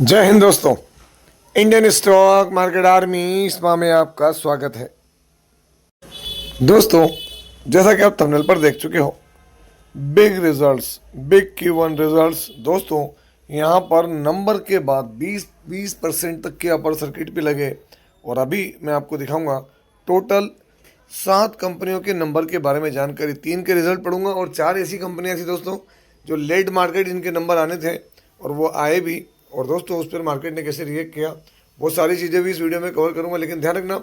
जय हिंद दोस्तों। Indian stock market army spa में आपका स्वागत है। दोस्तों, जैसा कि आप थंबनेल पर देख चुके हो, big results, big Q1 results. दोस्तों, यहाँ पर नंबर के बाद 20% तक के अपर सर्किट पे लगे। और अभी मैं आपको दिखाऊंगा टोटल 7 कंपनियों के नंबर के बारे में जानकारी। 3 के रिजल्ट पढ़ूंगा और 4 ऐसी कंपनियां थी दोस्तों जो लेट मार्केट इनके नंबर आने थे और वो आए भी। और दोस्तों, उस पर मार्केट ने कैसे रिएक्ट किया, वो सारी चीज़ें भी इस वीडियो में कवर करूंगा। लेकिन ध्यान रखना,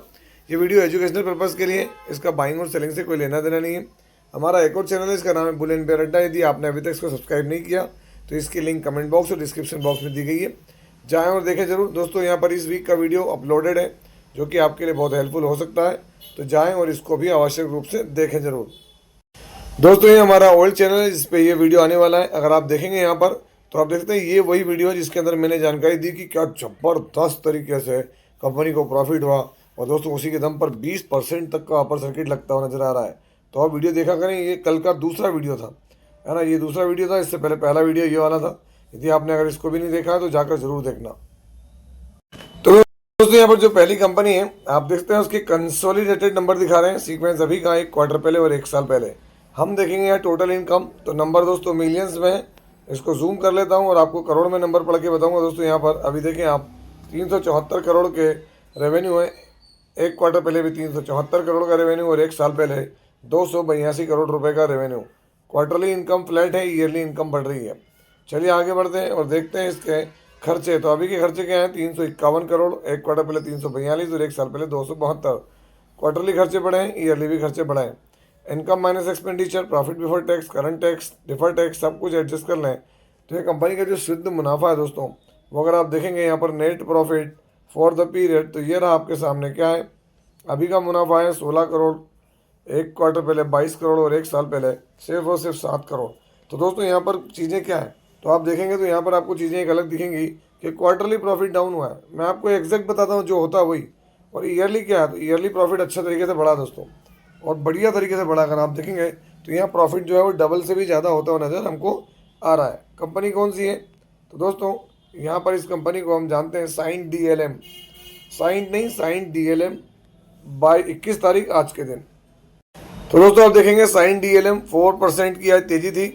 ये वीडियो एजुकेशनल पर्पज़ के लिए, इसका बाइंग और सेलिंग से कोई लेना देना नहीं है। हमारा एक और चैनल है, इसका नाम है बुल एंड बेयर अड्डा। यदि आपने अभी तक इसको सब्सक्राइब नहीं किया तो इसकी लिंक कमेंट बॉक्स और डिस्क्रिप्शन बॉक्स में दी गई है, जाएँ और देखें जरूर। दोस्तों, यहाँ पर इस वीक का वीडियो अपलोडेड है जो कि आपके लिए बहुत हेल्पफुल हो सकता है, तो जाएँ और इसको भी आवश्यक रूप से देखें जरूर। दोस्तों, ये हमारा ओल्ड चैनल है जिस पे ये वीडियो आने वाला है। अगर आप देखेंगे यहाँ पर तो आप देखते हैं ये वही वीडियो है जिसके अंदर मैंने जानकारी दी कि क्या ज़बरदस्त तरीके से कंपनी को प्रॉफिट हुआ। और दोस्तों, उसी के दम पर 20% तक का अपर सर्किट लगता हुआ नजर आ रहा है। तो आप वीडियो देखा करें, ये कल का दूसरा वीडियो था, है ना। ये दूसरा वीडियो था, इससे पहले पहला वीडियो ये वाला था। यदि आपने अगर इसको भी नहीं देखा है तो जाकर जरूर देखना। तो दोस्तों, यहाँ पर जो पहली कंपनी है आप देखते हैं, उसके कंसोलिडेटेड नंबर दिखा रहे हैं, सीक्वेंस अभी का 1 क्वार्टर पहले और 1 साल पहले। हम देखेंगे यहाँ टोटल इनकम, तो नंबर दोस्तों मिलियंस में है। इसको जूम कर लेता हूँ और आपको करोड़ में नंबर पढ़ के बताऊंगा। दोस्तों, यहाँ पर अभी देखें आप, 374 करोड़ के रेवेन्यू है। 1 क्वार्टर पहले भी 374 करोड़ का रेवेन्यू और 1 साल पहले 282 करोड़ रुपए का रेवेन्यू। क्वार्टरली इनकम फ्लैट है, ईयरली इनकम बढ़ रही है। चलिए आगे बढ़ते हैं और देखते हैं इसके खर्चे। तो अभी के खर्चे क्या हैं, 351 करोड़, 1 क्वार्टर पहले 342 और 1 साल पहले 272। क्वार्टरली खर्चे बढ़े हैं, ईयरली भी खर्चे बढ़े हैं। Income minus expenditure, profit before tax, current tax, defer tax, सब कुछ एडजस्ट कर लें तो ये कंपनी का जो शुद्ध मुनाफा है दोस्तों, वो अगर आप देखेंगे यहाँ पर net profit for the period, तो ये रहा आपके सामने। क्या है, अभी का मुनाफा है 16 करोड़, 1 क्वार्टर पहले 22 करोड़ और 1 साल पहले सिर्फ और सिर्फ 7 करोड़। तो दोस्तों, यहाँ पर चीज़ें क्या है, तो आप देखेंगे तो यहाँ पर आपको चीज़ें एक अलग दिखेंगी कि क्वार्टरली प्रॉफिट डाउन हुआ है। मैं आपको एग्जैक्ट बताता हूँ जो होता है वही। और ईयरली क्या है, तो ईयरली प्रॉफिट अच्छा तरीके से बढ़ा दोस्तों, और बढ़िया तरीके से बढ़ा। अगर आप देखेंगे तो यहाँ प्रॉफिट जो है वो डबल से भी ज़्यादा होता हुआ नज़र हमको आ रहा है। कंपनी कौन सी है, तो दोस्तों यहाँ पर इस कंपनी को हम जानते हैं साइंट DLM, साइंट नहीं साइंट DLM बाय 21 तारीख आज के दिन। तो दोस्तों, आप देखेंगे साइंट DLM 4% की आज तेज़ी थी।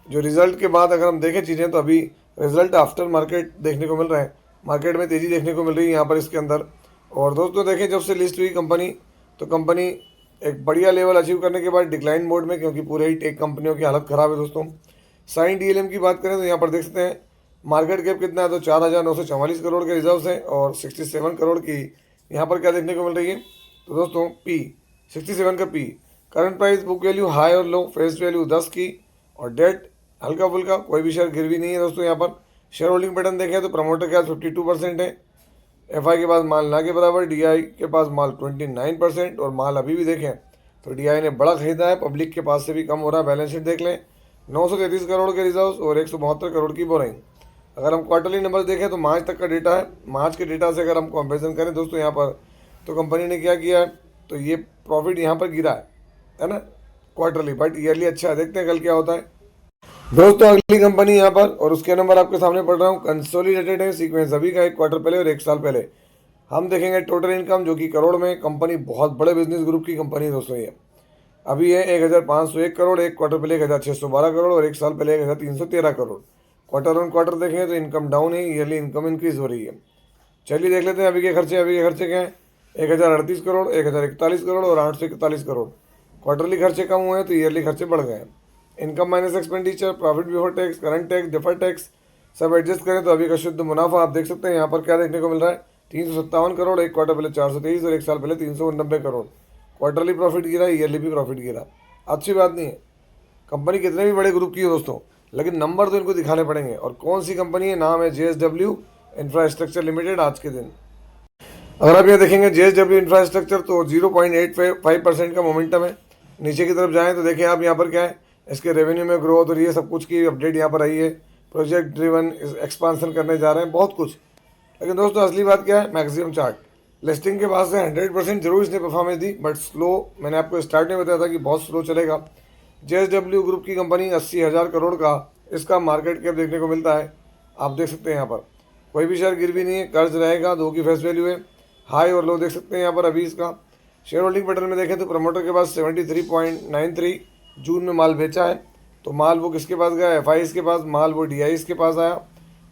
जो रिजल्ट के बाद अगर हम देखें चीज़ें, तो अभी रिजल्ट आफ्टर मार्केट देखने को मिल रहा है, मार्केट में तेज़ी देखने को मिल रही है यहाँ पर इसके अंदर। और दोस्तों देखें, जब से लिस्ट हुई कंपनी, तो कंपनी एक बढ़िया लेवल अचीव करने के बाद डिक्लाइन मोड में, क्योंकि पूरे ही टेक कंपनियों की हालत ख़राब है दोस्तों। साइंट DLM की बात करें तो यहाँ पर देख सकते हैं मार्केट कैप कितना है, तो 4,944 करोड़ के रिजर्व है और 67 करोड़ की यहाँ पर क्या देखने को मिल रही है, तो दोस्तों P 67 का P। Current price, book value high और लो, फेस वैल्यू 10 की, और डेट हल्का फुल्का, कोई भी शेयर गिरवी नहीं है दोस्तों। यहाँ पर शेयर होल्डिंग पैटर्न देखें तो प्रमोटर के पास 52% है, FI के पास माल ना के बराबर, DI के पास माल 29%, और माल अभी भी देखें तो DI ने बड़ा खरीदा है, पब्लिक के पास से भी कम हो रहा है। बैलेंस शीट देख लें, 933 करोड़ के रिजर्व और 172 करोड़ की बोरिंग। अगर हम क्वार्टरली नंबर देखें तो मार्च तक का डेटा है, मार्च के डेटा से अगर हम कंपेरिजन करें दोस्तों यहाँ पर, तो कंपनी ने क्या किया है, तो ये प्रॉफिट यहाँ पर गिरा है ना क्वार्टरली, बट ईयरली अच्छा है। देखते हैं कल क्या होता है दोस्तों। अगली कंपनी यहाँ पर, और उसके नंबर आपके सामने पढ़ रहा हूँ, कंसोलिडेटेड है, सीक्वेंस अभी का 1 क्वार्टर पहले और 1 साल पहले। हम देखेंगे टोटल इनकम जो कि करोड़ में, कंपनी बहुत बड़े बिजनेस ग्रुप की कंपनी है दोस्तों। ये अभी है 1,501 करोड़, 1 क्वार्टर पहले 1,612 करोड़ और 1 साल पहले 1,313 करोड़। क्वार्टर ऑन क्वार्टर देखें तो इनकम डाउन है, ईयरली इनकम इंक्रीज हो रही है। चलिए देख लेते हैं अभी के खर्चे। अभी के खर्चे क्या हैं, 1,038 करोड़, 1,041 करोड़ और 841 करोड़। क्वार्टरली खर्चे कम हुए हैं तो ईयरली खर्चे बढ़ गए हैं। Income minus expenditure, profit before tax, current tax, defer tax सब एडजस्ट करें तो अभी का शुद्ध मुनाफा आप देख सकते हैं यहाँ पर क्या देखने को मिल रहा है, 357 करोड़, 1 क्वार्टर पहले 423 और 1 साल पहले 390 करोड़। क्वार्टरली प्रॉफिट गिरा, ईयरली भी प्रॉफिट गिरा। अच्छी बात नहीं है, कंपनी कितने भी बड़े ग्रुप की है दोस्तों, लेकिन नंबर तो इनको दिखाने पड़ेंगे। और कौन सी कंपनी है, नाम है JSW इंफ्रास्ट्रक्चर लिमिटेड। आज के दिन अगर आप यहाँ देखेंगे JSW इंफ्रास्ट्रक्चर, तो 0.85% का मोमेंटम है। नीचे की तरफ जाएं तो देखें आप यहाँ पर क्या है, इसके रेवेन्यू में ग्रोथ और ये सब कुछ की अपडेट यहाँ पर आई है। प्रोजेक्ट ड्रिवन एक्सपांसन करने जा रहे हैं, बहुत कुछ। लेकिन दोस्तों असली बात क्या है, मैक्सिमम चार्ट लिस्टिंग के बाद से 100% जरूर इसने परफॉर्मेंस दी, बट स्लो। मैंने आपको स्टार्ट में बताया था कि बहुत स्लो चलेगा। JSW ग्रुप की कंपनी 80,000 करोड़ का इसका मार्केट कैप देखने को मिलता है, आप देख सकते हैं यहाँ पर। कोई भी शेयर गिरवी नहीं है, कर्ज रहेगा, 2 की फेस वैल्यू है। हाई और लो देख सकते हैं यहाँ पर अभी इसका। शेयर होल्डिंग पैटर्न में देखें तो प्रमोटर के पास 73.93 जून में माल बेचा है, तो माल वो किसके पास गया, एफ के पास, माल वो डी के पास आया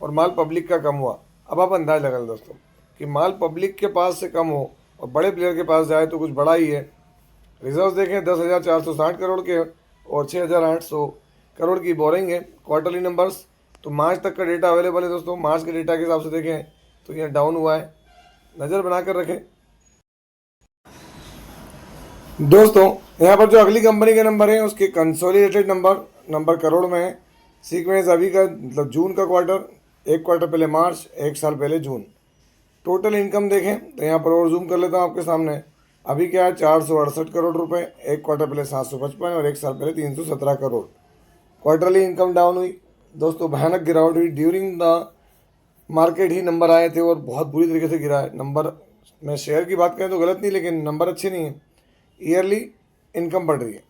और माल पब्लिक का कम हुआ। अब आप अंदाज लगा लें दोस्तों कि माल पब्लिक के पास से कम हो और बड़े प्लेयर के पास जाए तो कुछ बड़ा ही है। रिजर्व देखें 10,460 करोड़ के और 6,800 करोड़ की बोरिंग है। क्वार्टरली नंबर्स तो मार्च तक का डेटा अवेलेबल है दोस्तों। मार्च के डेटा के हिसाब से देखें तो यह डाउन हुआ है, नज़र बनाकर रखें दोस्तों। यहाँ पर जो अगली कंपनी के नंबर हैं उसके कंसोलिडेटेड नंबर करोड़ में है। सीक्वेंस अभी का मतलब जून का क्वार्टर, एक क्वार्टर पहले मार्च, एक साल पहले जून। टोटल इनकम देखें तो यहाँ पर और जूम कर लेता हूँ आपके सामने। अभी क्या है 468 करोड़ रुपए, एक क्वार्टर पहले 755 और एक साल पहले 317 करोड़। क्वार्टरली इनकम डाउन हुई दोस्तों, भयानक गिरावट हुई। During the market he number आए थे और बहुत बुरी तरीके से गिरा है नंबर। मैं शेयर की बात करें तो गलत नहीं, लेकिन नंबर अच्छे नहीं है। ईयरली इनकम बढ़ रही है।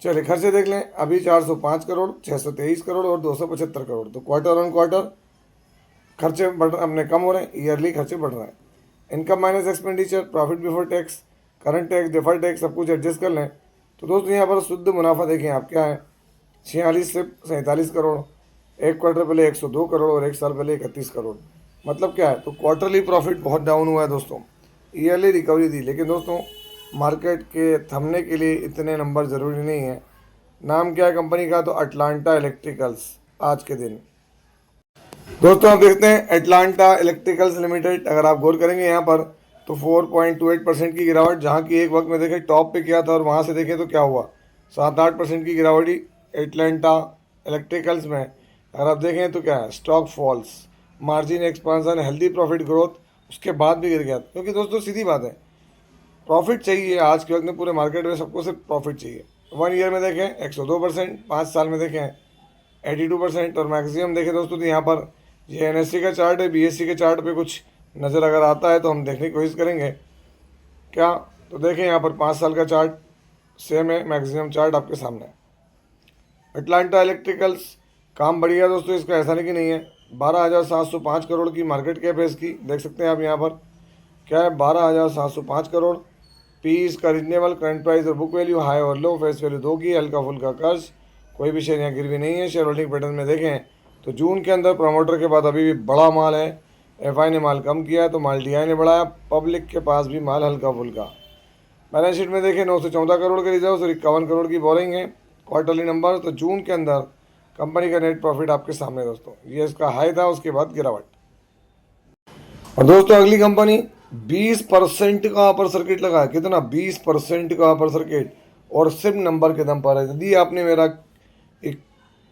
चलिए खर्चे देख लें, अभी 405 करोड़, 623 करोड़ और 275 करोड़। तो क्वार्टर ऑन क्वार्टर खर्चे बढ़ अपने कम हो रहे हैं, ईयरली खर्चे बढ़ रहे हैं। Income minus expenditure, profit before tax, current tax, deferred tax सब कुछ एडजस्ट कर लें तो दोस्तों यहाँ पर शुद्ध मुनाफा देखें आप क्या है, 46 से 47 करोड़, एक क्वार्टर पहले 102 करोड़ और एक साल पहले 31 करोड़। मतलब क्या है, तो क्वार्टरली प्रॉफिट बहुत डाउन हुआ है दोस्तों। ईयरली रिकवरी दी, लेकिन दोस्तों मार्केट के थमने के लिए इतने नंबर ज़रूरी नहीं है। नाम क्या है कंपनी का, तो अटलांटा इलेक्ट्रिकल्स। आज के दिन दोस्तों आप देखते हैं अटलांटा इलेक्ट्रिकल्स लिमिटेड, अगर आप गौर करेंगे यहाँ पर तो 4.28% की गिरावट, जहाँ की एक वक्त में देखें टॉप पे किया था और वहाँ से देखें तो क्या हुआ, 7-8% की गिरावट ही एटलांटा इलेक्ट्रिकल्स में। अगर आप देखें तो क्या है, stock falls, margin expansion, healthy profit growth, उसके बाद भी गिर गया। क्योंकि दोस्तों सीधी बात है, प्रॉफिट चाहिए आज के वक्त में, पूरे मार्केट में सबको सिर्फ प्रॉफिट चाहिए। 1 ईयर में देखें 102%, 5 साल में देखें 82% और मैक्सिमम देखें दोस्तों तो यहाँ पर ये एनएससी का चार्ट है, बीएससी के चार्ट पे कुछ नज़र अगर आता है तो हम देखने की कोशिश करेंगे क्या। तो देखें यहाँ पर 5 साल का चार्ट सेम है, मैक्सिमम चार्ट आपके सामने है। अटलांटा इलेक्ट्रिकल्स काम बढ़िया दोस्तों, इसका ऐसा नहीं कि नहीं है। 12,705 करोड़ की मार्केट कैप है इसकी, देख सकते हैं आप यहाँ पर क्या है, 12,705 करोड़। पी इसका रीजनेबल, करंट प्राइस और बुक वैल्यू हाई और लो, फेस वैल्यू 2 की, हल्का फुल्का कर्ज, कोई भी शेयर यहाँ गिरवी नहीं है। शेयर होल्डिंग पैटर्न में देखें तो जून के अंदर प्रमोटर के बाद अभी भी बड़ा माल है, एफआई ने माल कम किया तो माल डीआई ने बढ़ाया, पब्लिक के पास भी माल हल्का फुल्का। बैलेंस शीट में देखें 914 करोड़ के रिजर्व और 51 करोड़ की बोरिंग है। क्वार्टरली नंबर तो जून के अंदर कंपनी का नेट प्रॉफिट आपके सामने दोस्तों, ये इसका हाई था, उसके बाद गिरावट। और दोस्तों अगली कंपनी 20% का अपर सर्किट लगा है, कितना 20% का अपर सर्किट, और सिर्फ नंबर के दम पर है। यदि आपने मेरा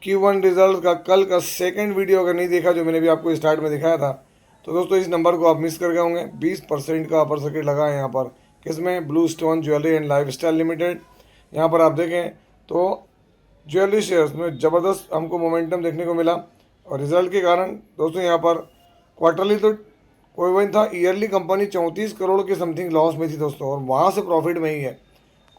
Q1 रिजल्ट का कल का सेकंड वीडियो अगर नहीं देखा जो मैंने भी आपको स्टार्ट में दिखाया था, तो दोस्तों इस नंबर को आप मिस कर गए होंगे। 20% का अपर सर्किट लगा है यहाँ पर, किसमें, blue stone jewellery and lifestyle limited. यहाँ पर आप देखें तो ज्वेलरी शेयर्स में ज़बरदस्त हमको मोमेंटम देखने को मिला, और रिजल्ट के कारण दोस्तों यहाँ पर क्वार्टरली तो कोई वही था, ईयरली कंपनी 34 करोड़ के समथिंग लॉस में थी दोस्तों, और वहाँ से प्रॉफिट में ही है।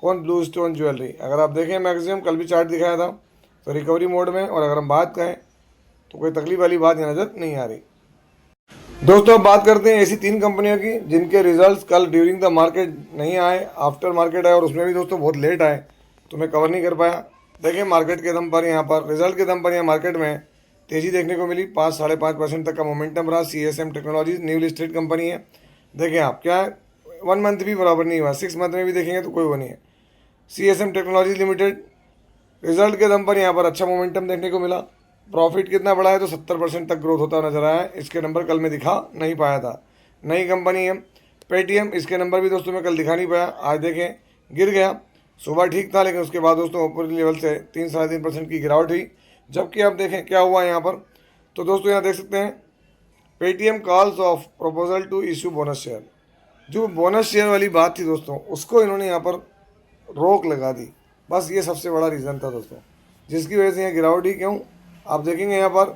कौन, ब्लू स्टोन ज्वेलरी। अगर आप देखें मैक्सिमम कल भी चार्ट दिखाया था तो रिकवरी मोड में, और अगर हम बात करें तो कोई तकलीफ वाली बात यहाँ नज़र नहीं आ रही। दोस्तों अब बात करते हैं ऐसी 3 कंपनियों की जिनके रिजल्ट्स कल ड्यूरिंग द मार्केट नहीं आए, आफ्टर मार्केट आए, और उसमें भी दोस्तों बहुत लेट आए, तो मैं कवर नहीं कर पाया। देखिए मार्केट के दम पर, यहाँ पर रिजल्ट के दम पर यहाँ मार्केट में तेज़ी देखने को मिली, 5-5.5% तक का मोमेंटम रहा। CSM technologies new listed company है। देखें आप क्या है, 1 मंथ भी बराबर नहीं हुआ, 6 मंथ में भी देखेंगे तो कोई वो नहीं है। CSM टेक्नोलॉजीज लिमिटेड रिजल्ट के दम पर यहाँ पर अच्छा मोमेंटम देखने को मिला। प्रॉफिट कितना बढ़ा है, तो 70% तक ग्रोथ होता नजर आया है। इसके नंबर कल मैं दिखा नहीं पाया था, नई कंपनी है। पेटीएम, इसके नंबर भी दोस्तों मैं कल दिखा नहीं पाया, आज देखें गिर गया। सुबह ठीक था लेकिन उसके बाद दोस्तों ऊपर लेवल से 3-3.5% की गिरावट हुई। जबकि आप देखें क्या हुआ यहाँ पर, तो दोस्तों यहाँ देख सकते हैं Paytm calls off proposal to issue bonus share. जो बोनस शेयर वाली बात थी दोस्तों, उसको इन्होंने यहाँ पर रोक लगा दी। बस ये सबसे बड़ा रीज़न था दोस्तों, जिसकी वजह से यहाँ गिरावट ही। क्यों, आप देखेंगे यहाँ पर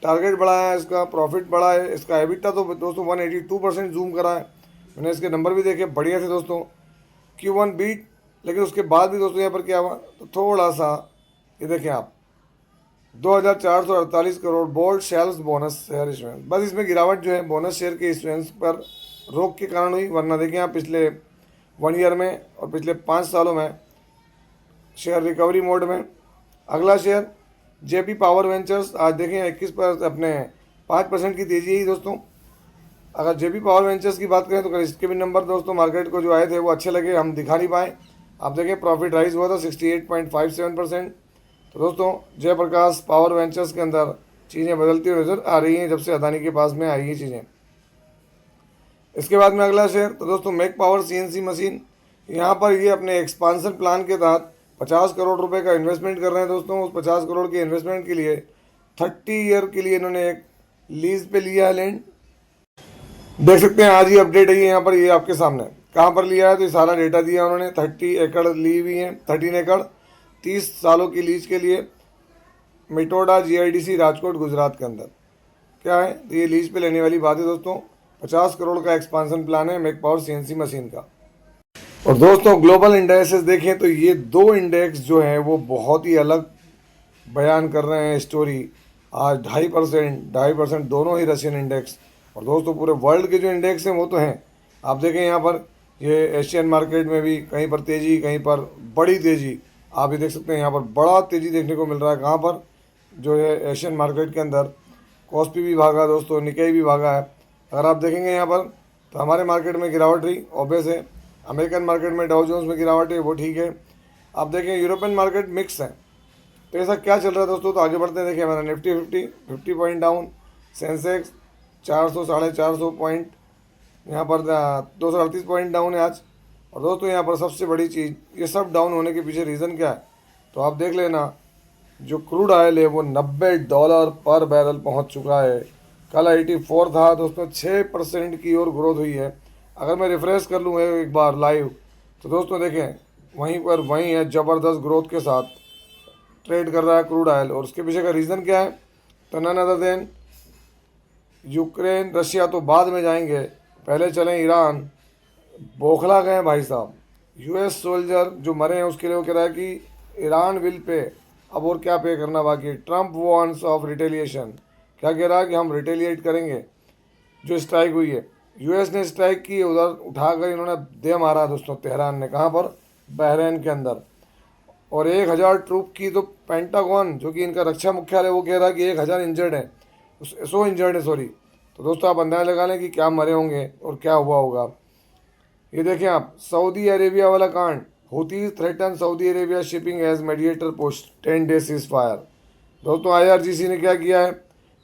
टारगेट बढ़ा है इसका, प्रॉफिट बढ़ा है इसका, एबिटा तो दोस्तों 182% जूम करा है। मैंने इसके नंबर भी देखे, बढ़िया थे दोस्तों। Q1 बीट, लेकिन उसके बाद भी दोस्तों यहाँ पर क्या हुआ, तो थोड़ा सा ये देखें आप, 2,448 crore bold sales bonus share issuance. बस इसमें गिरावट जो है बोनस शेयर के इशुएंस पर रोक के कारण हुई, वरना देखिए आप पिछले 1 ईयर में और पिछले 5 सालों में शेयर रिकवरी मोड में। अगला शेयर जेपी पावर वेंचर्स, आज देखें 21 पर अपने 5% की तेजी है दोस्तों। अगर जेपी पावर वेंचर्स की बात करें तो इसके भी नंबर दोस्तों मार्केट को जो आए थे वो अच्छे लगे, हम दिखा नहीं पाए। आप देखें प्रॉफिट राइज हुआ था 68.57%। तो दोस्तों जयप्रकाश पावर वेंचर्स के अंदर चीज़ें बदलती हुई नजर आ रही हैं जब से अदानी के पास में आई हैं चीज़ें। इसके बाद में अगला शेयर तो दोस्तों मेक पावर सीएनसी मशीन, यहाँ पर ये अपने एक्सपांसन प्लान के तहत 50 करोड़ रुपए का इन्वेस्टमेंट कर रहे हैं दोस्तों। उस 50 करोड़ के इन्वेस्टमेंट के लिए 30 ईयर के लिए इन्होंने एक लीज पे लिया है लैंड। देख सकते हैं आज ही अपडेट है यहाँ पर, ये आपके सामने कहाँ पर लिया है तो ये सारा डेटा दिया उन्होंने। 30 एकड़ ली हुई है, 13 एकड़ 30 सालों की लीज के लिए मिटोडा जीआईडीसी राजकोट गुजरात के अंदर। क्या है तो ये लीज पे लेने वाली बात है दोस्तों। 50 करोड़ का एक्सपांसन प्लान है मेक पावर सीएनसी मशीन का। और दोस्तों ग्लोबल इंडेक्सेस देखें तो ये 2 इंडेक्स जो हैं वो बहुत ही अलग बयान कर रहे हैं स्टोरी। आज 2.5% दोनों ही रशियन इंडेक्स, और दोस्तों पूरे वर्ल्ड के जो इंडेक्स हैं वो तो हैं। आप देखें यहाँ पर ये एशियन मार्केट में भी कहीं पर तेज़ी, कहीं पर बड़ी तेज़ी। आप ये देख सकते हैं यहाँ पर बड़ा तेज़ी देखने को मिल रहा है। कहाँ पर जो है एशियन मार्केट के अंदर कॉस्पी भी भागा दोस्तों, निकाई भी भागा है। अगर आप देखेंगे यहाँ पर तो हमारे मार्केट में गिरावट रही, ऑब्वियस है। अमेरिकन मार्केट में डाउ जोन्स में गिरावट है, वो ठीक है। आप देखें यूरोपियन मार्केट मिक्स है। तो ऐसा क्या चल रहा है दोस्तों, तो आगे बढ़ते हैं। देखिए हमारा Nifty 50 point down, Sensex 400 450 point, यहाँ पर 238 पॉइंट डाउन है आज। और दोस्तों यहाँ पर सबसे बड़ी चीज़, ये सब डाउन होने के पीछे रीज़न क्या है तो आप देख लेना, जो क्रूड ऑयल है वो $90 पर बैरल पहुँच चुका है। कल 84 था दोस्तों, 6% की ओर ग्रोथ हुई है। अगर मैं रिफ्रेश कर लूँ एक बार लाइव तो दोस्तों देखें वहीं पर वहीं है, ज़बरदस्त ग्रोथ के साथ ट्रेड कर रहा है क्रूड ऑयल। और उसके पीछे का रीज़न क्या है तो none other than Ukraine Russia तो बाद में जाएंगे, पहले चलें ईरान। बौखला गए भाई साहब, यूएस सोल्जर जो मरे हैं उसके लिए वो कह रहा है कि ईरान विल पे, अब और क्या पे करना बाकी। ट्रंप वॉन्ट्स ऑफ रिटेलिएशन, क्या कह रहा है कि हम रिटेलिएट करेंगे। जो स्ट्राइक हुई है यूएस ने स्ट्राइक की, उधर उठाकर इन्होंने दे मारा दोस्तों तेहरान ने, कहाँ पर बहरीन के अंदर। और 1000 ट्रूप की तो पेंटागन जो कि इनका रक्षा मुख्यालय वो कह रहा है कि 1000 इंजर्ड है, 100 इंजर्ड है सॉरी। तो दोस्तों आप अंदाजा लगा लें कि क्या मरे होंगे और क्या हुआ होगा। ये देखें आप सऊदी अरेबिया वाला कांड, Houthi threaten Saudi Arabia shipping as mediator post 10 days ceasefire. दोस्तों आईआरजीसी ने क्या किया है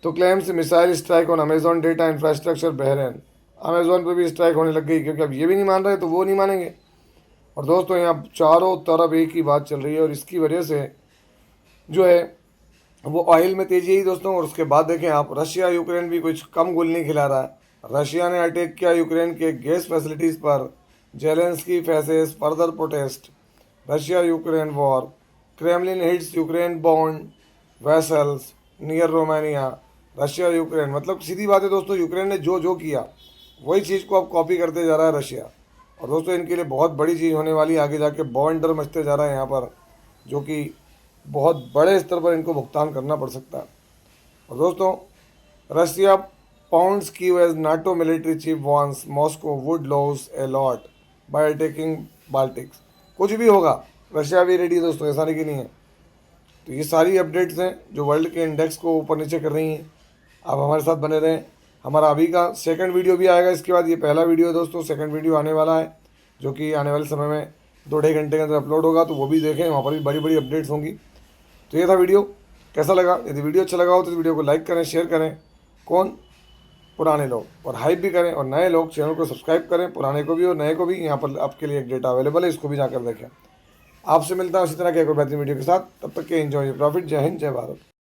तो claims missile strike on Amazon data infrastructure Bahrain. Amazon पे भी स्ट्राइक होने लग गई, क्योंकि अब ये भी नहीं मान रहे तो वो नहीं मानेंगे। और दोस्तों यहाँ चारों तरफ एक ही बात चल रही है, और इसकी वजह से जो है वो ऑयल में तेजी है दोस्तों। और उसके बाद देखें आप रशिया यूक्रेन भी कुछ कम गुल नहीं खिला रहा है। रशिया ने अटैक किया यूक्रेन के गैस फैसिलिटीज़ पर, Zelensky faces further protest. Russia Ukraine war, Kremlin hits Ukraine bond vessels near Romania. Russia Ukraine मतलब सीधी बात है दोस्तों, यूक्रेन ने जो जो किया वही चीज़ को अब कॉपी करते जा रहा है रशिया। और दोस्तों इनके लिए बहुत बड़ी चीज़ होने वाली है आगे जाके, बॉन्डर मचते जा रहा है यहाँ पर, जो कि बहुत बड़े स्तर पर इनको भुगतान करना पड़ सकता है। और दोस्तों रशिया पाउंड्स की as NATO military chief warns Moscow would lose a lot by attacking Baltics. कुछ भी होगा रशिया भी रेडी दोस्तों, ऐसा नहीं है। तो ये सारी अपडेट्स हैं जो वर्ल्ड के इंडेक्स को ऊपर नीचे कर रही हैं। आप हमारे साथ बने रहें। हमारा अभी का सेकंड वीडियो भी आएगा इसके बाद, ये पहला वीडियो है दोस्तों, सेकंड वीडियो आने वाला है जो कि आने वाले समय में 2-2.5 घंटे के अंदर अपलोड होगा, तो वो भी देखें, वहाँ पर भी बड़ी बड़ी अपडेट्स होंगी। तो ये था वीडियो, कैसा लगा? यदि वीडियो अच्छा लगा हो तो वीडियो को लाइक करें, शेयर करें। कौन? पुराने लोग, और हाइप भी करें। और नए लोग चैनल को सब्सक्राइब करें, पुराने को भी और नए को भी। यहाँ पर आपके लिए एक डेटा अवेलेबल है, इसको भी जाकर देखें। आपसे मिलता है उसी तरह के एक और बेहतरीन वीडियो के साथ, तब तक के एंजॉय प्रॉफिट। जय हिंद, जय भारत।